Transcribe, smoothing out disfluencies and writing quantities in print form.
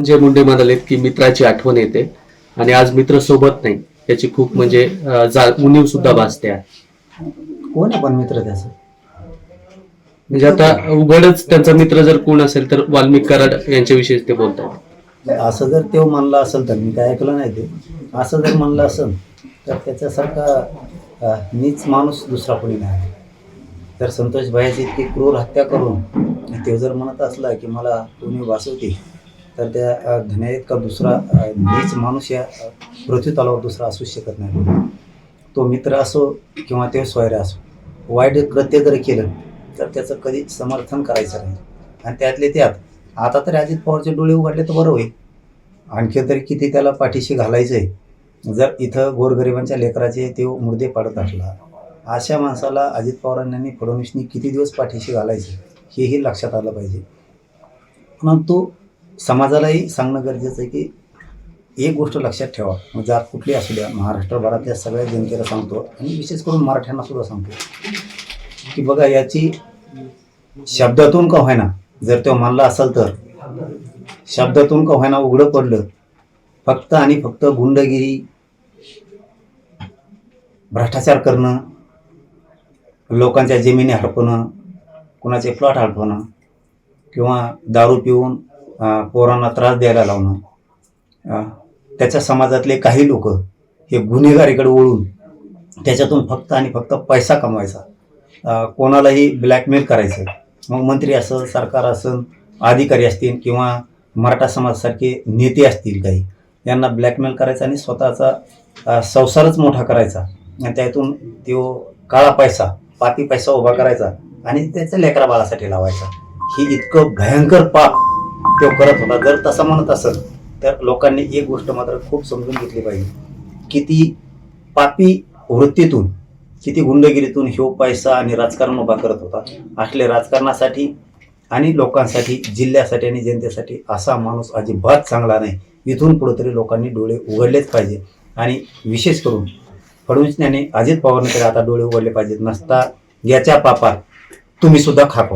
संजय मुंडे म्हणाले की मित्राची आठवण येते आणि आज मित्र सोबत नाही याची खूप म्हणजे उणीव सुद्धा भासते आहे. कोण आहे पण मित्र त्याचं? म्हणजे आता उघडच त्यांचा मित्र जर कोण असेल तर वाल्मिक कराड यांच्याविषयी ते बोलतात. असं जर तो म्हणला असेल तर मी काय ऐकलं नाही ते. असं जर म्हणलं असेल तर त्याच्यासारखा नीच माणूस दुसरा कोणी नाही. तर संतोष भाईची इतकी क्रूर हत्या करून ते जर म्हणत असला की मला कोणी वाचवते, तर त्या धन्यात का दुसरा नीच माणूस या पृथ्वी तलावर दुसरा असू शकत नाही. तो मित्र असो किंवा ते स्वैर असो, वाईट कृत्य जर केलं तर त्याचं कधीच समर्थन करायचं नाही. आणि त्यातले त्यात आता तरी अजित पवारचे डोळे उघडले तर बरं होईल. आणखी तरी किती त्याला पाठीशी घालायचं आहे. जर इथं गोरगरिबांच्या लेकराचे ते मुर्दे पाडत असला, अशा माणसाला अजित पवारांनी फडणवीसनी किती दिवस पाठीशी घालायचं हेही लक्षात आलं पाहिजे. परंतु समाजालाही सांगणं गरजेचं आहे की एक गोष्ट लक्षात ठेवा, मग जात कुठली असू द्या, महाराष्ट्रभरातल्या सगळ्या जनतेला सांगतो आणि विशेष करून मराठ्यांना सुद्धा सांगतो की बघा, याची शब्दातून का होईना जर तो मानला असेल तर शब्दातून का होईना उघडं पडलं, फक्त आणि फक्त गुंडगिरी, भ्रष्टाचार करणं, लोकांच्या जमिनी हडपणं, कुणाचे प्लॉट हडपणं किंवा दारू पिऊन पोरांना त्रास द्यायला लावणं, त्याच्या समाजातले काही लोक हे गुन्हेगारीकडे वळून त्याच्यातून फक्त आणि फक्त पैसा कमवायचा, कोणालाही ब्लॅकमेल करायचं. मग मंत्री असं, सरकार असं, अधिकारी असतील किंवा मराठा समाजासारखे नेते असतील काही, यांना ब्लॅकमेल करायचा आणि स्वतःचा संसारच मोठा करायचा आणि त्यातून तो काळा पैसा, पापी पैसा उभा करायचा आणि त्याच्या लेकरा बाळासाठी लावायचा. ही इतकं भयंकर पाप तो करत होता. जर तसं म्हणत असेल तर लोकांनी एक गोष्ट मात्र खूप समजून घेतली पाहिजे, किती पापी वृत्तीतून, किती गुंडगिरीतून ह्यो पैसा आणि राजकारण उभा करत होता. असले राजकारणासाठी आणि लोकांसाठी, जिल्ह्यासाठी आणि जनतेसाठी असा माणूस अजिबात चांगला नाही. इथून पुढे तरी लोकांनी डोळे उघडलेच पाहिजे आणि विशेष करून फडणवीसने, अजित पवारने तरी आता डोळे उघडले पाहिजेत. नसता याच्या पापात तुम्ही सुद्धा खाको.